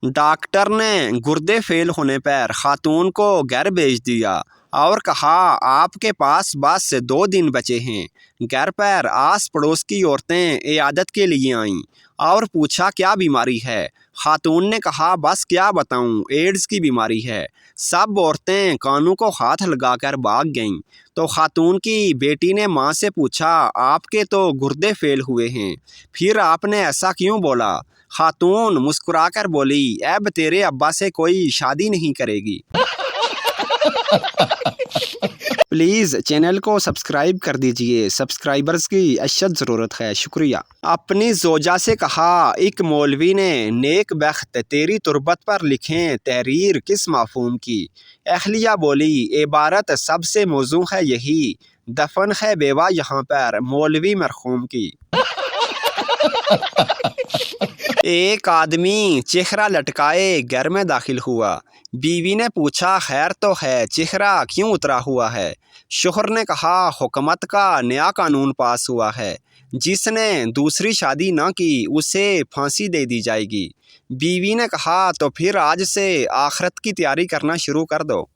Doctor ने गुर्दे fail होने पर खातून को घर भेज दिया और कहा आपके पास बस 2 दिन बचे हैं। घर पर आस पड़ोस की औरतें इयादत के लिए आईं और पूछा क्या बीमारी है। खातून ने कहा बस क्या बताऊं, एड्स की बीमारी है। सब औरतें कानों को हाथ लगाकर भाग गईं। तो खातून की बेटी ने माँ से पूछा आपके तो गुर्दे फेल हुए हैं, फिर आपने ऐसा क्यों बोला। खातून मुस्कुराकर बोली अब तेरे अब्बा से कोई शादी नहीं करेगी। प्लीज़ चैनल को सब्सक्राइब कर दीजिए, सब्सक्राइबर्स की अशद ज़रूरत है, शुक्रिया। अपनी जोजा से कहा एक मौलवी ने नेक बख्त तेरी तुरबत पर लिखें तहरीर किस मफ़हूम की। अहलिया बोली इबारत सबसे मौजू है यही, दफन है बेवा यहाँ पर मौलवी मरहूम की। एक आदमी चेहरा लटकाए घर में दाखिल हुआ। बीवी ने पूछा खैर तो है, चेहरा क्यों उतरा हुआ है। शोहर ने कहा हुकूमत का नया कानून पास हुआ है, जिसने दूसरी शादी न की उसे फांसी दे दी जाएगी। बीवी ने कहा तो फिर आज से आखिरत की तैयारी करना शुरू कर दो।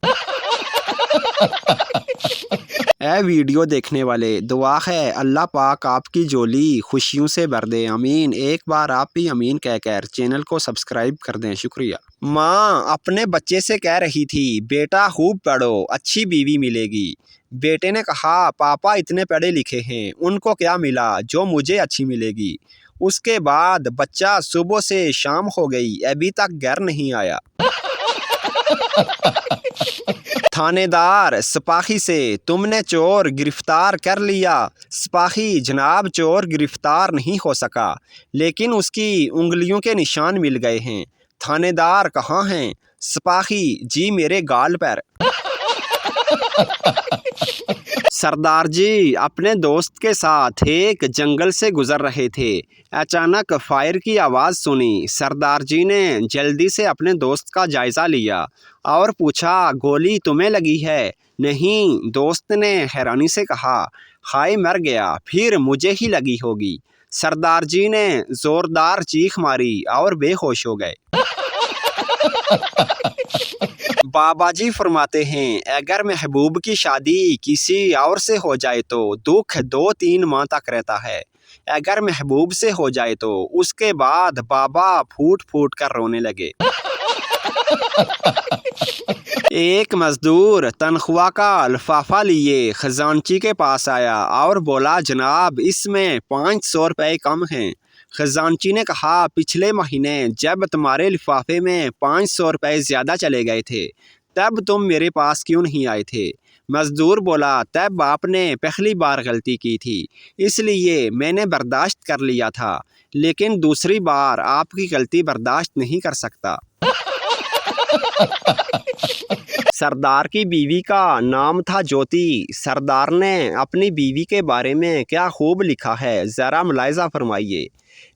ए वीडियो देखने वाले, दुआ है अल्लाह पाक आपकी झोली खुशियों से भर दे, अमीन। एक बार आप भी अमीन कहकर चैनल को सब्सक्राइब कर दें, शुक्रिया। माँ अपने बच्चे से कह रही थी बेटा खूब पढ़ो, अच्छी बीवी मिलेगी। बेटे ने कहा पापा इतने पढ़े लिखे हैं, उनको क्या मिला जो मुझे अच्छी मिलेगी। उसके बाद बच्चा सुबह से शाम हो गई, अभी तक घर नहीं आया। थानेदार सिपाही से तुमने चोर गिरफ्तार कर लिया। सिपाही जनाब चोर गिरफ्तार नहीं हो सका, लेकिन उसकी उंगलियों के निशान मिल गए हैं। थानेदार कहाँ हैं? सिपाही जी मेरे गाल पर। सरदार जी अपने दोस्त के साथ एक जंगल से गुजर रहे थे। अचानक फायर की आवाज़ सुनी। सरदार जी ने जल्दी से अपने दोस्त का जायज़ा लिया और पूछा गोली तुम्हें लगी है? नहीं, दोस्त ने हैरानी से कहा। हाय मर गया, फिर मुझे ही लगी होगी। सरदार जी ने ज़ोरदार चीख मारी और बेहोश हो गए। बाबा जी फरमाते हैं अगर महबूब की शादी किसी और से हो जाए तो दुख 2-3 माह तक रहता है। अगर महबूब से हो जाए तो उसके बाद बाबा फूट फूट कर रोने लगे। एक मजदूर तनख्वाह का लिफाफा लिए खजानची के पास आया और बोला जनाब इसमें 500 रुपये कम हैं। खजानची ने कहा पिछले महीने जब तुम्हारे लिफाफे में 500 रुपये ज़्यादा चले गए थे तब तुम मेरे पास क्यों नहीं आए थे। मज़दूर बोला तब आपने पहली बार गलती की थी, इसलिए मैंने बर्दाश्त कर लिया था, लेकिन दूसरी बार आपकी गलती बर्दाश्त नहीं कर सकता। सरदार की बीवी का नाम था ज्योति। सरदार ने अपनी बीवी के बारे में क्या खूब लिखा है, ज़रा मुलाहिज़ा फरमाइए।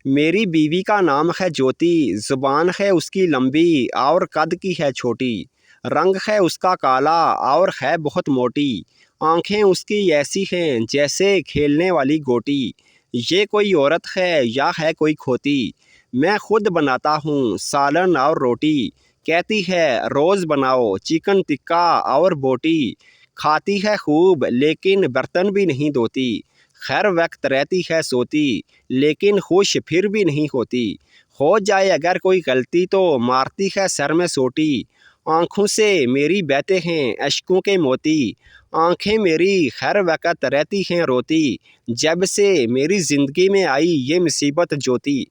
मेरी बीवी का नाम है ज्योति, ज़ुबान है उसकी लंबी और कद की है छोटी, रंग है उसका काला और है बहुत मोटी, आंखें उसकी ऐसी हैं जैसे खेलने वाली गोटी। ये कोई औरत है या है कोई खोती, मैं खुद बनाता हूँ सालन और रोटी। कहती है रोज़ बनाओ चिकन टिक्का और बोटी, खाती है खूब लेकिन बर्तन भी नहीं धोती, खैर वक्त रहती है सोती लेकिन खुश फिर भी नहीं होती। हो जाए अगर कोई गलती तो मारती है सर में सोटी, आँखों से मेरी बहते हैं अश्कों के मोती, आँखें मेरी खैर वक्त रहती हैं रोती, जब से मेरी ज़िंदगी में आई ये मुसीबत ज्योति।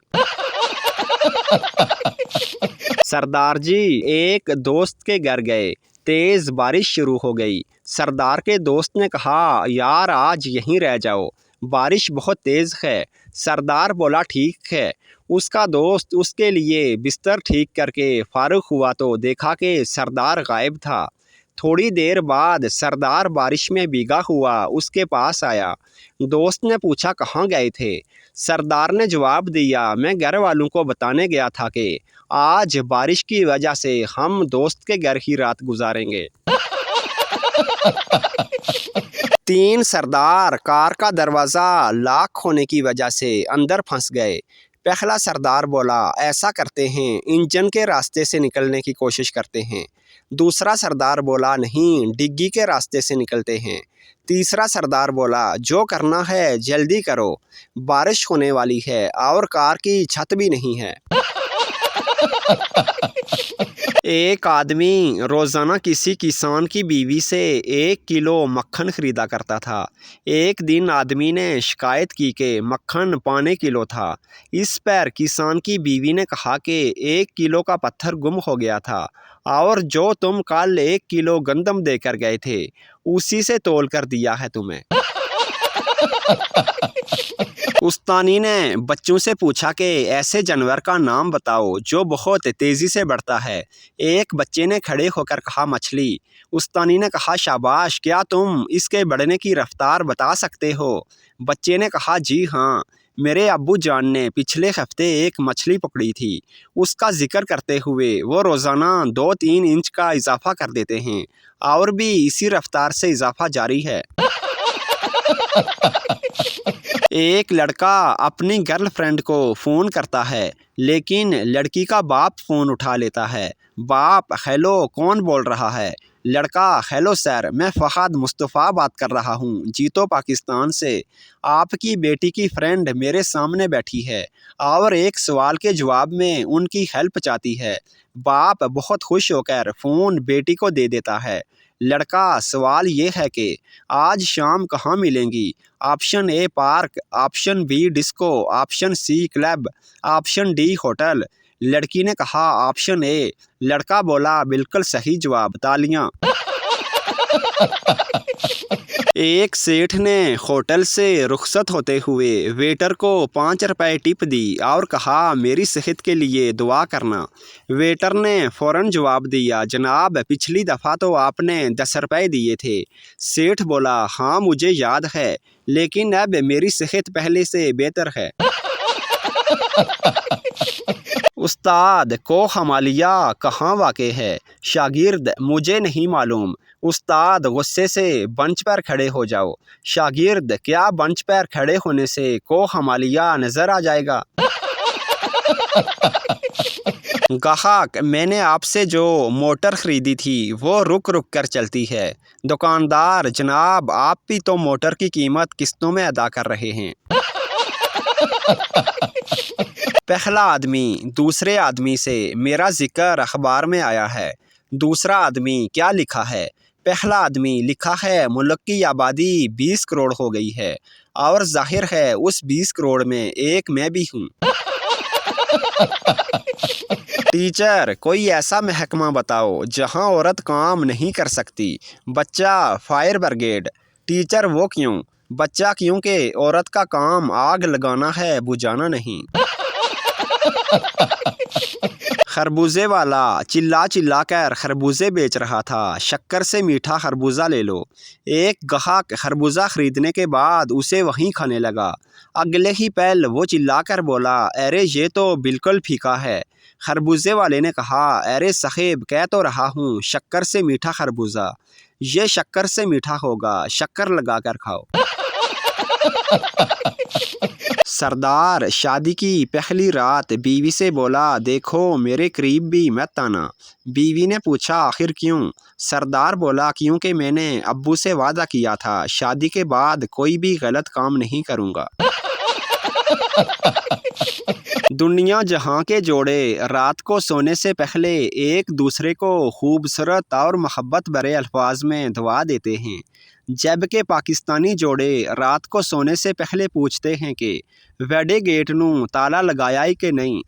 सरदार जी एक दोस्त के घर गए, तेज़ बारिश शुरू हो गई। सरदार के दोस्त ने कहा यार आज यहीं रह जाओ, बारिश बहुत तेज़ है। सरदार बोला ठीक है। उसका दोस्त उसके लिए बिस्तर ठीक करके फारुग हुआ तो देखा कि सरदार गायब था। थोड़ी देर बाद सरदार बारिश में भीगा हुआ उसके पास आया। दोस्त ने पूछा कहाँ गए थे। सरदार ने जवाब दिया मैं घर वालों को बताने गया था कि आज बारिश की वजह से हम दोस्त के घर ही रात गुजारेंगे। 3 सरदार कार का दरवाज़ा लॉक होने की वजह से अंदर फंस गए। پہلا سردار بولا ایسا کرتے ہیں، انجن کے راستے سے نکلنے کی کوشش کرتے ہیں۔ دوسرا سردار بولا نہیں، ڈگی کے راستے سے نکلتے ہیں۔ تیسرا سردار بولا جو کرنا ہے جلدی کرو، بارش ہونے والی ہے اور کار کی چھت بھی نہیں ہے۔ ایک آدمی روزانہ کسی کسان کی بیوی سے 1 کلو مکھن خریدا کرتا تھا۔ ایک دن آدمی نے شکایت کی کہ مکھن پونے کلو تھا۔ اس پر کسان کی بیوی نے کہا کہ 1 کلو کا پتھر گم ہو گیا تھا اور جو تم کل 1 کلو گندم دے کر گئے تھے اسی سے تول کر دیا ہے تمہیں۔ استانی نے بچوں سے پوچھا کہ ایسے جانور کا نام بتاؤ جو بہت تیزی سے بڑھتا ہے۔ ایک بچے نے کھڑے ہو کر کہا مچھلی۔ استانی نے کہا شاباش، کیا تم اس کے بڑھنے کی رفتار بتا سکتے ہو؟ بچے نے کہا جی ہاں، میرے ابو جان نے پچھلے ہفتے ایک مچھلی پکڑی تھی۔ اس کا ذکر کرتے ہوئے وہ روزانہ 2-3 انچ کا اضافہ کر دیتے ہیں اور بھی اسی رفتار سے اضافہ جاری ہے۔ ایک لڑکا اپنی گرل فرینڈ کو فون کرتا ہے لیکن لڑکی کا باپ فون اٹھا لیتا ہے۔ باپ ہیلو، کون بول رہا ہے؟ لڑکا ہیلو سر، میں فہد مصطفیٰ بات کر رہا ہوں جیتو پاکستان سے۔ آپ کی بیٹی کی فرینڈ میرے سامنے بیٹھی ہے اور ایک سوال کے جواب میں ان کی ہیلپ چاہتی ہے۔ باپ بہت خوش ہو کر فون بیٹی کو دے دیتا ہے۔ لڑکا سوال یہ ہے کہ آج شام کہاں ملیں گی؟ Option A park, option B disco, option C club, option D hotel. لڑکی نے کہا آپشن اے۔ لڑکا بولا بالکل صحیح جواب، تالیاں۔ ایک سیٹھ نے ہوٹل سے رخصت ہوتے ہوئے ویٹر کو 5 روپے ٹپ دی اور کہا میری صحت کے لیے دعا کرنا۔ ویٹر نے فوراً جواب دیا جناب پچھلی دفعہ تو آپ نے 10 روپے دیے تھے۔ سیٹھ بولا ہاں مجھے یاد ہے، لیکن اب میری صحت پہلے سے بہتر ہے۔ استاد کوہ ہمالیہ کہاں واقع ہے؟ شاگرد مجھے نہیں معلوم۔ استاد غصے سے بنچ پر کھڑے ہو جاؤ۔ شاگرد کیا بنچ پر کھڑے ہونے سے کوہ ہمالیہ نظر آ جائے گا؟ گاہک میں نے آپ سے جو موٹر خریدی تھی وہ رک رک کر چلتی ہے۔ دکاندار جناب آپ بھی تو موٹر کی قیمت قسطوں میں ادا کر رہے ہیں۔ پہلا آدمی دوسرے آدمی سے میرا ذکر اخبار میں آیا ہے۔ دوسرا آدمی کیا لکھا ہے؟ پہلا آدمی لکھا ہے ملک کی آبادی 20 کروڑ ہو گئی ہے اور ظاہر ہے اس 20 کروڑ میں ایک میں بھی ہوں۔ ٹیچر کوئی ایسا محکمہ بتاؤ جہاں عورت کام نہیں کر سکتی۔ بچہ فائر بریگیڈ۔ ٹیچر وہ کیوں؟ بچہ کیونکہ عورت کا کام آگ لگانا ہے، بجھانا نہیں۔ خربوزے والا چلا چلا کر خربوزے بیچ رہا تھا، شکر سے میٹھا خربوزہ لے لو۔ ایک گاہک خربوزہ خریدنے کے بعد اسے وہیں کھانے لگا۔ اگلے ہی پل وہ چلا کر بولا ارے یہ تو بالکل پھیکا ہے۔ خربوزے والے نے کہا ارے صاحب کہہ تو رہا ہوں شکر سے میٹھا خربوزہ، یہ شکر سے میٹھا ہوگا، شکر لگا کر کھاؤ۔ سردار شادی کی پہلی رات بیوی سے بولا دیکھو میرے قریب بھی مت آنا۔ بیوی نے پوچھا آخر کیوں؟ سردار بولا کیونکہ میں نے ابو سے وعدہ کیا تھا شادی کے بعد کوئی بھی غلط کام نہیں کروں گا۔ دنیا جہاں کے جوڑے رات کو سونے سے پہلے ایک دوسرے کو خوبصورت اور محبت بھرے الفاظ میں دعا دیتے ہیں، جبکہ پاکستانی جوڑے رات کو سونے سے پہلے پوچھتے ہیں کہ ویڈے گیٹ نوں تالا لگایا ہے کہ نہیں۔